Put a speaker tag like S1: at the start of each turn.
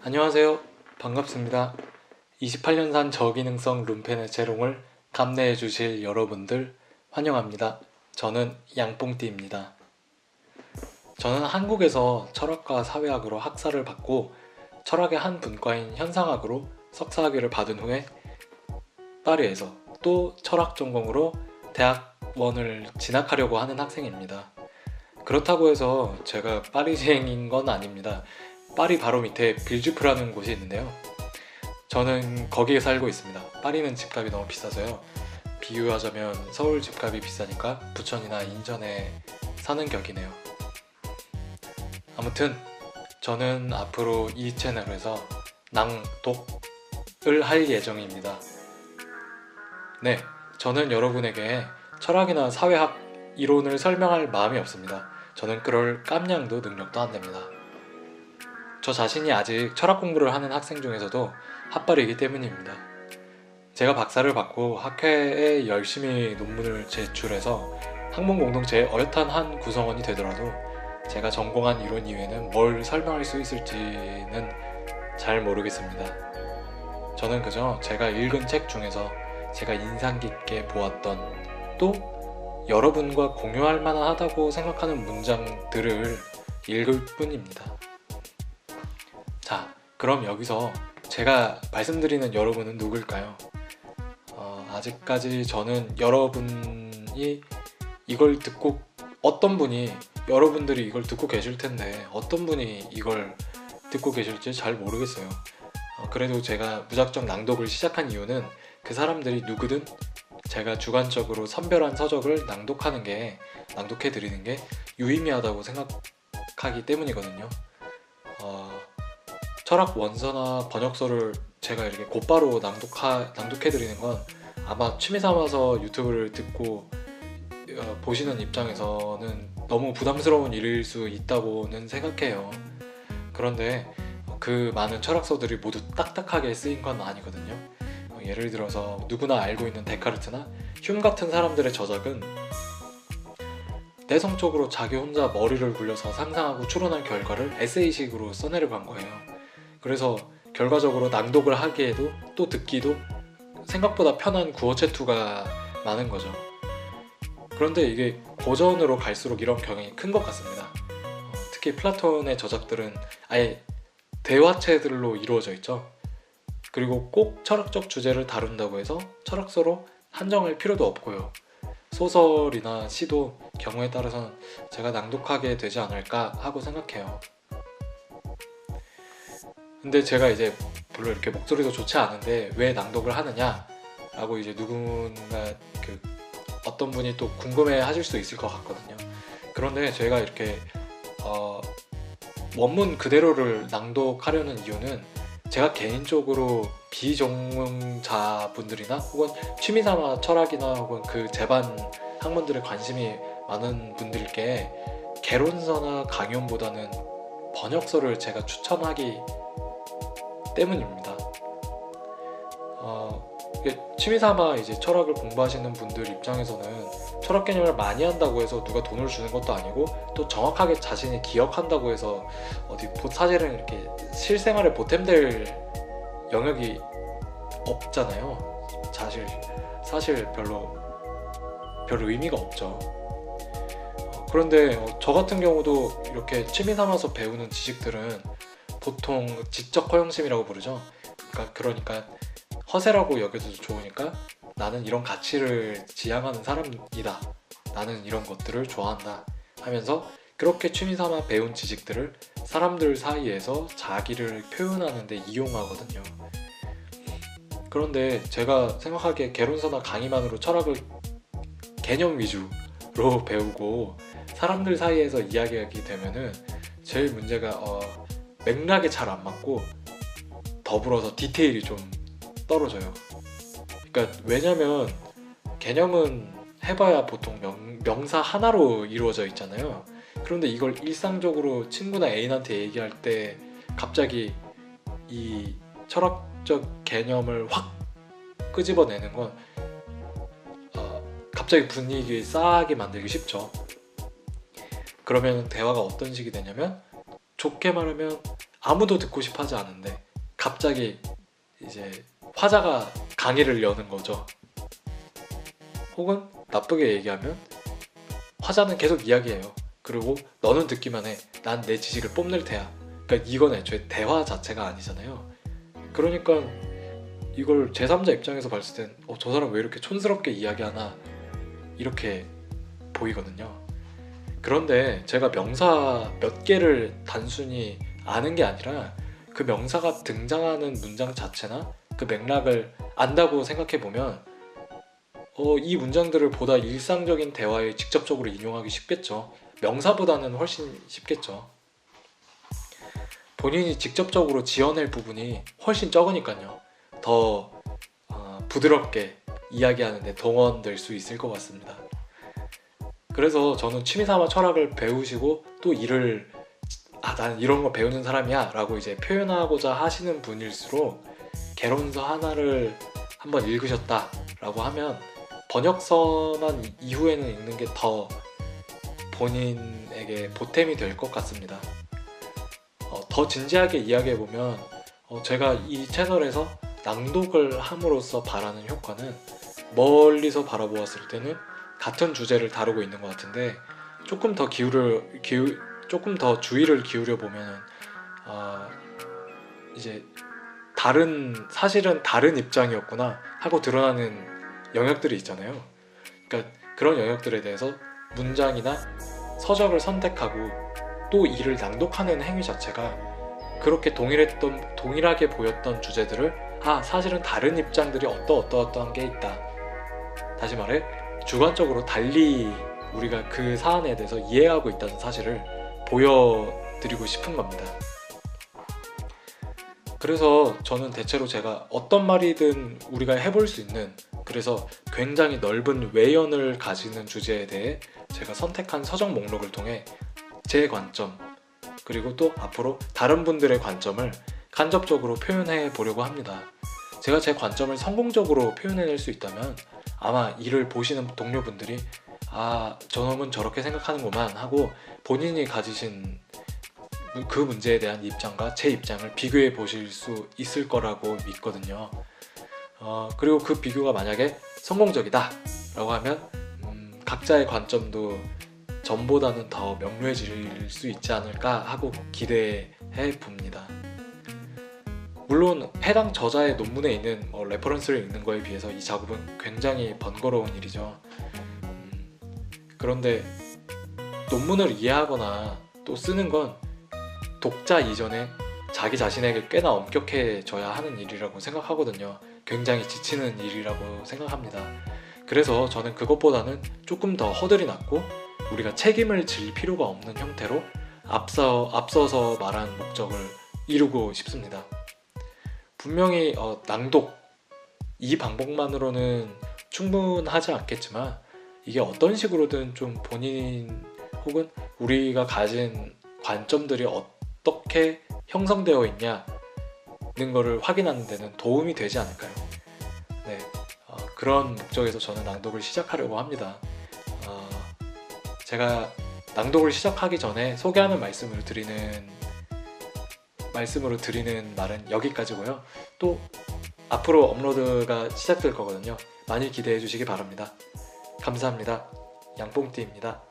S1: 안녕하세요. 반갑습니다. 28년산 저기능성 룸펜의 재롱을 감내해 주실 여러분들 환영합니다. 저는 양뽕띠입니다. 저는 한국에서 철학과 사회학으로 학사를 받고 철학의 한 분과인 현상학으로 석사학위를 받은 후에 파리에서 또 철학 전공으로 대학원을 진학하려고 하는 학생입니다. 그렇다고 해서 제가 파리생인 건 아닙니다. 파리 바로 밑에 빌주프라는 곳이 있는데요. 저는 거기에 살고 있습니다. 파리는 집값이 너무 비싸서요. 비유하자면 서울 집값이 비싸니까 부천이나 인천에 사는 격이네요. 아무튼 저는 앞으로 이 채널에서 낭독을 할 예정입니다. 네, 저는 여러분에게 철학이나 사회학 이론을 설명할 마음이 없습니다. 저는 그럴 깜냥도 능력도 안 됩니다. 저 자신이 아직 철학 공부를 하는 학생 중에서도 핫발이기 때문입니다. 제가 박사를 받고 학회에 열심히 논문을 제출해서 학문 공동체의 어엿한 한 구성원이 되더라도 제가 전공한 이론 이외에는 뭘 설명할 수 있을지는 잘 모르겠습니다. 저는 그저 제가 읽은 책 중에서 제가 인상 깊게 보았던 또 여러분과 공유할 만하다고 생각하는 문장들을 읽을 뿐입니다. 자, 그럼 여기서 제가 말씀드리는 여러분은 누굴까요? 아직까지 저는 여러분이 이걸 듣고 어떤 분이 여러분들이 이걸 듣고 계실 텐데 어떤 분이 이걸 듣고 계실지 잘 모르겠어요. 그래도 제가 무작정 낭독을 시작한 이유는 그 사람들이 누구든 제가 주관적으로 선별한 서적을 낭독해 드리는 게 유의미하다고 생각하기 때문이거든요. 철학 원서나 번역서를 제가 이렇게 곧바로 낭독해 드리는 건 아마 취미 삼아서 유튜브를 듣고 보시는 입장에서는 너무 부담스러운 일일 수 있다고는 생각해요. 그런데 그 많은 철학서들이 모두 딱딱하게 쓰인 건 아니거든요. 예를 들어서 누구나 알고 있는 데카르트나 흉 같은 사람들의 저작은 내성적으로 자기 혼자 머리를 굴려서 상상하고 추론한 결과를 에세이식으로 써내려간 거예요. 그래서 결과적으로 낭독을 하기에도 또 듣기도 생각보다 편한 구어체투가 많은 거죠. 그런데 이게 고전으로 갈수록 이런 경향이 큰 것 같습니다. 특히 플라톤의 저작들은 아예 대화체들로 이루어져 있죠. 그리고 꼭 철학적 주제를 다룬다고 해서 철학서로 한정할 필요도 없고요. 소설이나 시도 경우에 따라서는 제가 낭독하게 되지 않을까 하고 생각해요. 근데 제가 이제 별로 이렇게 목소리도 좋지 않은데 왜 낭독을 하느냐 라고 이제 누군가 어떤 분이 또 궁금해 하실 수 있을 것 같거든요. 그런데 제가 이렇게 원문 그대로를 낭독하려는 이유는 제가 개인적으로 비전문자분들이나 혹은 취미삼아 철학이나 혹은 그 제반 학문들에 관심이 많은 분들께 개론서나 강연보다는 번역서를 제가 추천하기 때문입니다. 취미삼아 이제 철학을 공부하시는 분들 입장에서는 철학 개념을 많이 한다고 해서 누가 돈을 주는 것도 아니고 또 정확하게 자신이 기억한다고 해서 어디 사실은 이렇게 실생활에 보탬될 영역이 없잖아요. 사실 별로 의미가 없죠. 그런데 저 같은 경우도 이렇게 취미 삼아서 배우는 지식들은 보통 지적 허영심이라고 부르죠. 그러니까 허세라고 여겨도 좋으니까 나는 이런 가치를 지향하는 사람이다. 나는 이런 것들을 좋아한다 하면서 그렇게 취미삼아 배운 지식들을 사람들 사이에서 자기를 표현하는 데 이용하거든요. 그런데 제가 생각하기에 개론서나 강의만으로 철학을 개념 위주로 배우고 사람들 사이에서 이야기하게 되면은 제일 문제가 맥락이 잘 안 맞고 더불어서 디테일이 좀 떨어져요. 그러니까 왜냐면 개념은 해봐야 보통 명사 하나로 이루어져 있잖아요. 그런데 이걸 일상적으로 친구나 애인한테 얘기할 때 갑자기 이 철학적 개념을 확 끄집어내는 건 갑자기 분위기 싸하게 만들기 쉽죠. 그러면 대화가 어떤 식이 되냐면 좋게 말하면 아무도 듣고 싶어 하지 않은데 갑자기 이제 화자가 강의를 여는 거죠. 혹은 나쁘게 얘기하면 화자는 계속 이야기해요. 그리고 너는 듣기만 해. 난 내 지식을 뽐낼 테야. 그러니까 이건 애초에 대화 자체가 아니잖아요. 그러니까 이걸 제3자 입장에서 봤을 땐 저 사람 왜 이렇게 촌스럽게 이야기하나 이렇게 보이거든요. 그런데 제가 명사 몇 개를 단순히 아는 게 아니라 그 명사가 등장하는 문장 자체나 그 맥락을 안다고 생각해보면 이 문장들을 보다 일상적인 대화에 직접적으로 인용하기 쉽겠죠. 명사보다는 훨씬 쉽겠죠. 본인이 직접적으로 지어낼 부분이 훨씬 적으니까요. 더 부드럽게 이야기하는데 동원될 수 있을 것 같습니다. 그래서 저는 취미삼아 철학을 배우시고 또 일을 난 이런 거 배우는 사람이야 라고 이제 표현하고자 하시는 분일수록 개론서 하나를 한번 읽으셨다 라고 하면 번역서만 이후에는 읽는 게 더 본인에게 보탬이 될 것 같습니다. 더 진지하게 이야기해보면 제가 이 채널에서 낭독을 함으로써 바라는 효과는 멀리서 바라보았을 때는 같은 주제를 다루고 있는 것 같은데 조금 더 주의를 기울여 보면 이제 사실은 다른 입장이었구나 하고 드러나는 영역들이 있잖아요. 그러니까 그런 영역들에 대해서 문장이나 서적을 선택하고 또 이를 낭독하는 행위 자체가 그렇게 동일하게 보였던 주제들을 사실은 다른 입장들이 어떠한 게 있다. 다시 말해 주관적으로 달리 우리가 그 사안에 대해서 이해하고 있다는 사실을 보여드리고 싶은 겁니다. 그래서 저는 대체로 제가 어떤 말이든 우리가 해볼 수 있는, 그래서 굉장히 넓은 외연을 가지는 주제에 대해 제가 선택한 서적 목록을 통해 제 관점, 그리고 또 앞으로 다른 분들의 관점을 간접적으로 표현해 보려고 합니다. 제가 제 관점을 성공적으로 표현해낼 수 있다면 아마 이를 보시는 동료분들이 저놈은 저렇게 생각하는구만 하고 본인이 가지신 그 문제에 대한 입장과 제 입장을 비교해 보실 수 있을 거라고 믿거든요. 그리고 그 비교가 만약에 성공적이다 라고 하면 각자의 관점도 전보다는 더 명료해질 수 있지 않을까 하고 기대해 봅니다. 물론 해당 저자의 논문에 있는 레퍼런스를 읽는 거에 비해서 이 작업은 굉장히 번거로운 일이죠. 그런데 논문을 이해하거나 또 쓰는 건 독자 이전에 자기 자신에게 꽤나 엄격해져야 하는 일이라고 생각하거든요. 굉장히 지치는 일이라고 생각합니다. 그래서 저는 그것보다는 조금 더 허들이 낮고 우리가 책임을 질 필요가 없는 형태로 앞서서 말한 목적을 이루고 싶습니다. 분명히 낭독 이 방법만으로는 충분하지 않겠지만 이게 어떤 식으로든 좀 본인 혹은 우리가 가진 관점들이 어떻게 형성되어 있냐는 것을 확인하는 데는 도움이 되지 않을까요? 네, 그런 목적에서 저는 낭독을 시작하려고 합니다. 제가 낭독을 시작하기 전에 소개하는 말씀으로 드리는 말은 여기까지고요. 또 앞으로 업로드가 시작될 거거든요. 많이 기대해 주시기 바랍니다. 감사합니다. 양뽕띠입니다.